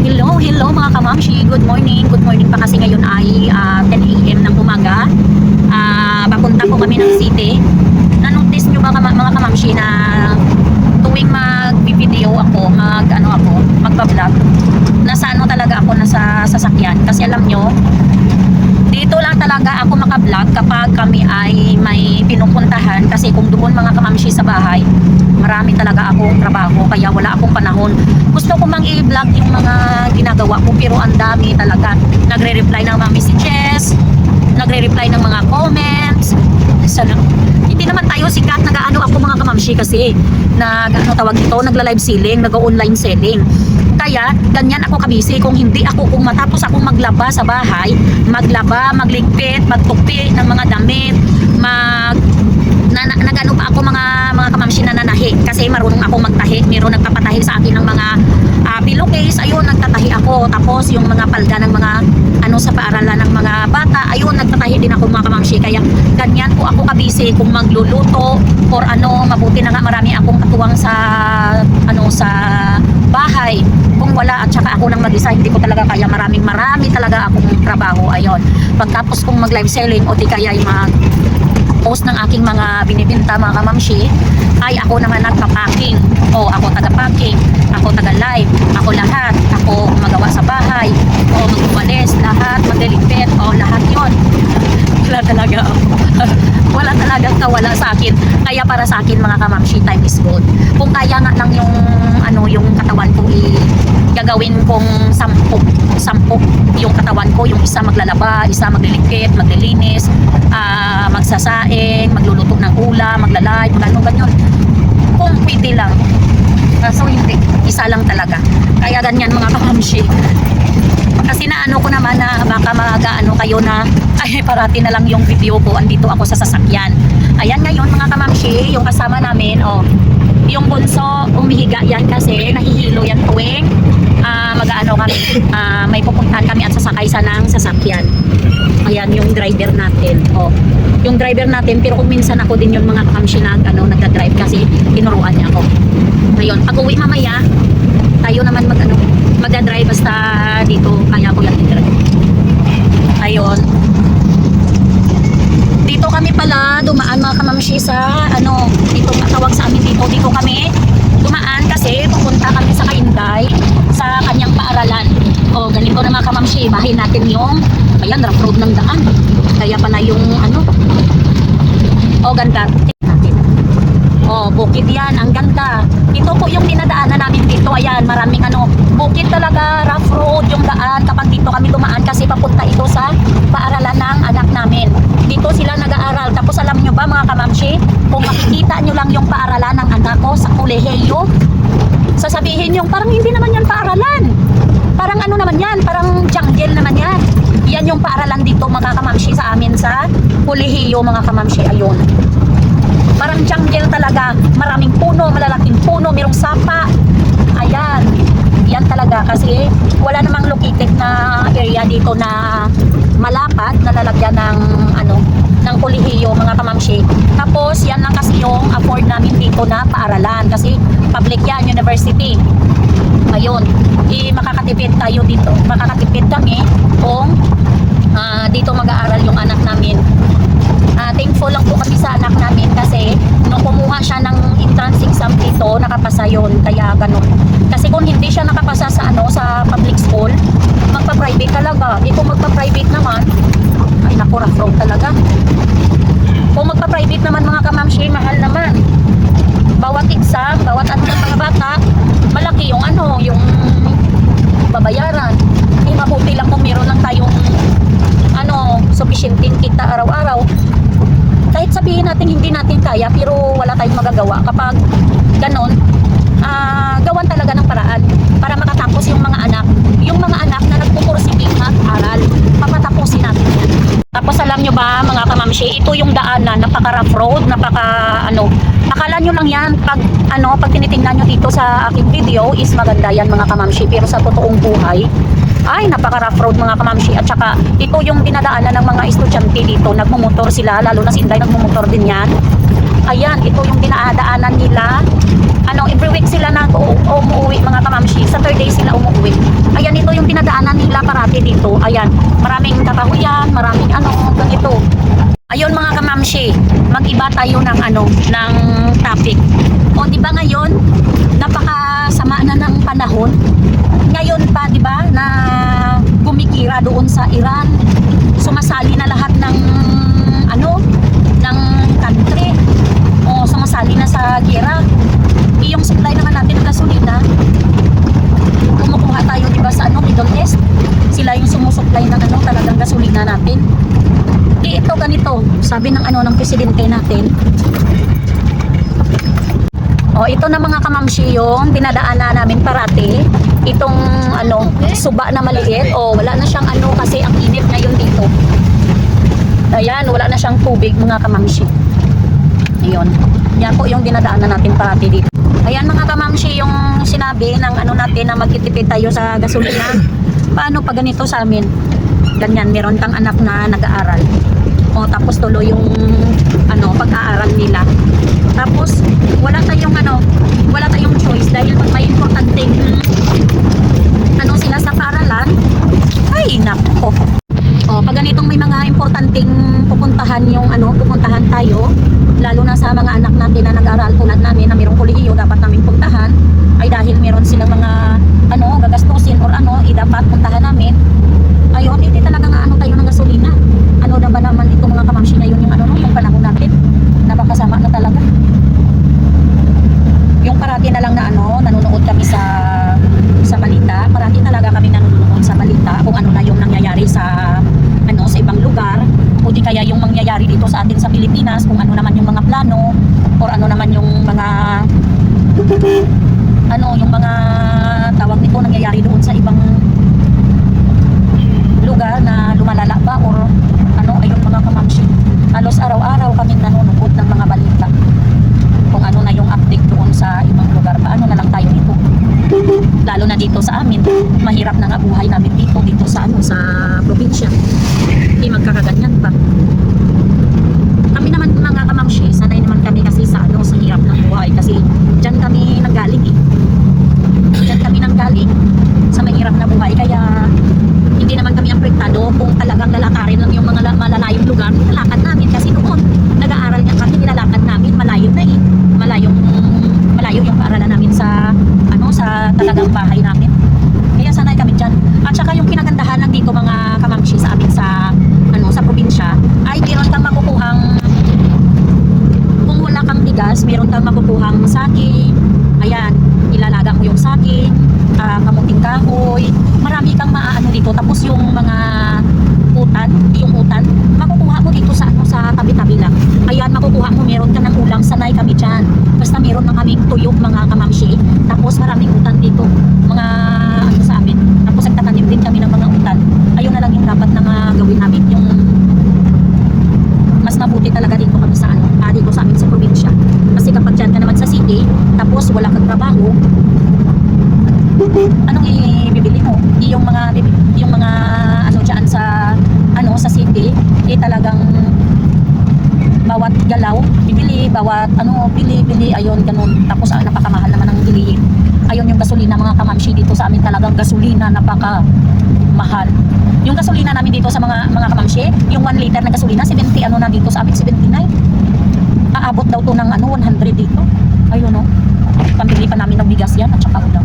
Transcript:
Hello, hello mga kamamshi. Good morning. Good morning pa kasi ngayon ay 10 a.m. ng umaga. Papunta po kami ng city. Na-notice nyo ba mga kamamshi na tuwing mag-video ako, magpa-vlog, nasa talaga ako, nasa sasakyan. Kasi alam nyo, dito lang talaga ako maka-vlog kapag kami ay may pinupuntahan. Kasi kung doon mga kamamshi sa bahay, marami talaga akong trabaho, kaya wala akong panahon. Gusto ko mang i-vlog yung mga ginagawa ko, pero ang dami talaga. Nagre-reply ng mga messages, nagre-reply ng mga comments. Hindi naman tayo sikat, nag-ano ako mga kamamshi kasi nagla-live selling, nag-online selling. Kaya ganyan ako kabisi. Kung matapos akong maglaba sa bahay, magligpit, magtukpi ng mga damit, nagano pa ako mga kamamshi na nanahi kasi marunong ako magtahi. Meron nagpapatahi sa akin ng mga pillowcase, ayun, nagtatahi ako. Tapos yung mga palda ng mga sa paaralan ng mga bata, ayun, nagtatahi din ako mga kamamshi. Kaya ganyan po ako kabisi kung magluluto or mabuti na nga marami akong katuwang sa sa bahay. Kung wala at saka ako nang mag-isa, hindi ko talaga kaya. Marami talaga akong trabaho. Ayun, pagtapos kong mag live selling o di kaya yung post ng aking mga binibenta mga kamamshi, ay ako naman nagpa-packing. O ako taga-packing, ako taga-live, ako lahat, ako magawa sa bahay, o magwalis, lahat, magliligpit, o lahat yon. Wala talaga ako. Wala talagang kawala sa akin. Kaya para sa akin mga kamamshi, time is gold. Kung kaya nga lang yung yung katawan ko gagawin kong 10 yung katawan ko, yung isa maglalaba, isa magliligpit, maglilinis, magsasaing, magluluto ng ulam, magla-live, ganyan. Kung pwede lang. So hindi, isa lang talaga. Kaya ganyan mga kamamshi. Kasi naano ko naman na baka kayo na ay parati na lang yung video ko, andito ako sa sasakyan. Ayan ngayon mga kamamshi, yung kasama namin, yung bunso, umihiga yan kasi nahihilo yan tuwing kami, may pupuntahan kami at sasakay sa ng sasakyan. Ayan yung driver natin. Yung driver natin, pero kung minsan ako din yung mga kamamshi na nagda-drive kasi tinuruan niya ako. Ayun, pag uwi mamaya, tayo naman magda-drive basta dito, kaya ko yan i-drive. Ayun. Dito kami pala dumaan mga kamamshi sa dito matawag sa amin dito kami dumaan kasi pupunta kami sa Kainday sa kanyang paaralan. Ganito na mga kamamshi, bahay natin yung ayan, rough road ng daan. Kaya pa na yung ganda. Bukid yan, ang ganda. Ito po yung dinadaanan namin dito. Ayan, maraming bukid talaga, rough road yung daan kapag dito kami dumaan kasi papunta ito sa paaralan ng anak namin. Dito sila nag-aaral. Tapos alam nyo ba mga kamamshi, kung makikita nyo lang yung paaralan ng anak ko sa kolehiyo, sasabihin yung parang hindi naman yan paaralan. Parang naman yan, parang jungle naman yan. Yan yung paaralan dito mga kamamshi sa amin sa kolehiyo mga kamamshi. Ayun. Parang jungle talaga, maraming puno, malalaking puno, mayroong sapa. Ayan, yan talaga kasi wala namang located na area dito na malapat na lalagyan ng kolehiyo mga kamamshi. Tapos yan lang kasi yung afford namin dito na paaralan kasi public yan, university. Ayun, makakatipid tayo dito, makakatipid kami kung dito mag-aaral yung anak namin. Thankful lang po kami sa anak namin kasi nung kumuha siya ng entrance exam dito, nakapasa yun, kaya ganun. Kasi kung hindi siya nakapasa sa sa public school, magpa-private talaga. Kung magpa-private naman, ay naku, rough road talaga. Kung magpa-private naman mga kamamshi, mahal naman. Bawat exam, bawat ng mga bata, malaki yung yung babayaran. Mabuti lang kung meron lang tayong sufficient kita araw-araw. Kahit sabihin natin hindi natin kaya, pero wala tayong magagawa. Kapag ganon, gawan talaga ng paraan para makatapos yung mga anak na nagpupursige mag-aral. Papatapusin natin yan. Tapos alam nyo ba mga kamamshi, ito yung daanan, napaka-rough road, akala nyo lang yan pag tinitingnan nyo dito sa aking video is maganda yan mga kamamshi, pero sa totoong buhay ay napaka-rough road mga kamamshi. At saka ito yung dinadaanan ng mga estudyante dito, nagmumotor sila, lalo na si Inday nagmumotor din yan. Ayan, ito yung dinadaanan nila. Every week sila umuwi mga kamamshi. Saturday sila umuwi. Ayan, ito yung dinadaanan nila parati dito. Ayan, maraming kakahuyan, maraming ganito. Ayun mga kamamshi, mag-iba tayo ng ng topic. O di ba ngayon, napakasama na ng panahon. Ngayon pa, di ba, na gumikira doon sa Iran. Sumasali na lahat ng ng country. O sumasali na sa gera. Yung supply naman natin ng gasolina, kumukuha tayo, di ba, sa Middle East. Sila yung sumusupply ng talagang gasolina natin. Ito ganito, sabi ng ng presidente natin. Ito na mga kamamshi yung dinadaanan namin parati. Itong suba na maliit. Wala na siyang kasi ang init ngayon dito. Ayan, wala na siyang tubig mga kamamshi. Ayun. Yan po yung dinadaanan natin parati dito. Ayan mga kamamshi, yung sinabi ng natin na magtitipid tayo sa gasolina. Paano pa ganito sa amin? Ganyan, meron kang anak na nag-aaral. Tapos tuloy yung pag-aaral nila. Tapos wala tayong choice dahil pag may importanteng sila sa paaralan, ay nako. Pag ganitong may mga importanteng pupuntahan pupuntahan tayo, lalo na sa mga anak natin na nag-aaral tulad namin na mayroong kolehiyo dapat namin puntahan, ay dahil meron silang mga gagastusin or dapat puntahan namin. Ayun, hindi talaga tayo ng gasolina. Na ba naman ito mga kamamshi na yun yung panahon natin. Napakasama na talaga. Yung parati na lang na nanonood kami sa balita. Parati talaga kami nanonood sa balita kung na yung nangyayari sa sa ibang lugar o di kaya yung mangyayari dito sa atin sa Pilipinas, kung naman yung mga plano or naman yung mga yung mga tawag nito nangyayari doon sa ibang lugar na lumalala ba or ayun mga kamamshi. Halos araw-araw kaming nanonood ng mga balita kung na yung update doon sa ibang lugar. Paano na lang tayo dito, lalo na dito sa amin, mahirap na nga buhay namin dito sa sa probinsya. Hindi magkakaganyan pa. Kami naman mga kamamshi, sanay naman kami kasi sa sa hirap ng buhay kasi dyan kami nanggaling sa mahirap na buhay, kaya hindi naman kami apektado kung talagang lalakarin lang yung mga malalayong lugar. Nilalakad namin kasi noon nag-aaral nga kami, nilalakad namin malayo na malayo yung paaralan namin sa sa talagang bahay namin. Kaya sanay kami dyan. At saka yung kinagandahan lang dito mga kamamshi sa amin sa sa probinsya ay meron kang makukuhang, kung wala kang bigas, meron kang makukuhang saging. Ayan, ilalaga mo yung saging, kamuting kahoy, marami kang dito. Tapos yung mga utan, makukuha mo dito sa sa tabi-tabi lang. Ayan, makukuha mo, meron ka ng ulam, sanay kami dyan. Basta meron na kaming tuyok mga kamamshi. Tapos maraming utan dito, mga sa amin. Tapos nagtatanim din kami ng mga utan. Ayun na lang yung dapat na gawin namin. Yung mas mabuti talaga dito kami sa dito sa amin sa probinsya. Kasi kapag dyan ka naman sa city, tapos wala kang trabaho, anong ibibili mo? Yung mga dyan sa sa city, talagang bawat galaw bibili, bawat bili, ayun ganun. Tapos napakamahal naman ang bilihin. Ayun yung gasolina mga kamamshi, dito sa amin talagang gasolina napakamahal. Yung gasolina namin dito sa mga kamamshi, yung 1 liter na gasolina 70 na dito sa amin, 79. Aabot daw to ng 100 dito. Ayun pambili pa namin ng bigas yan at saka ulam.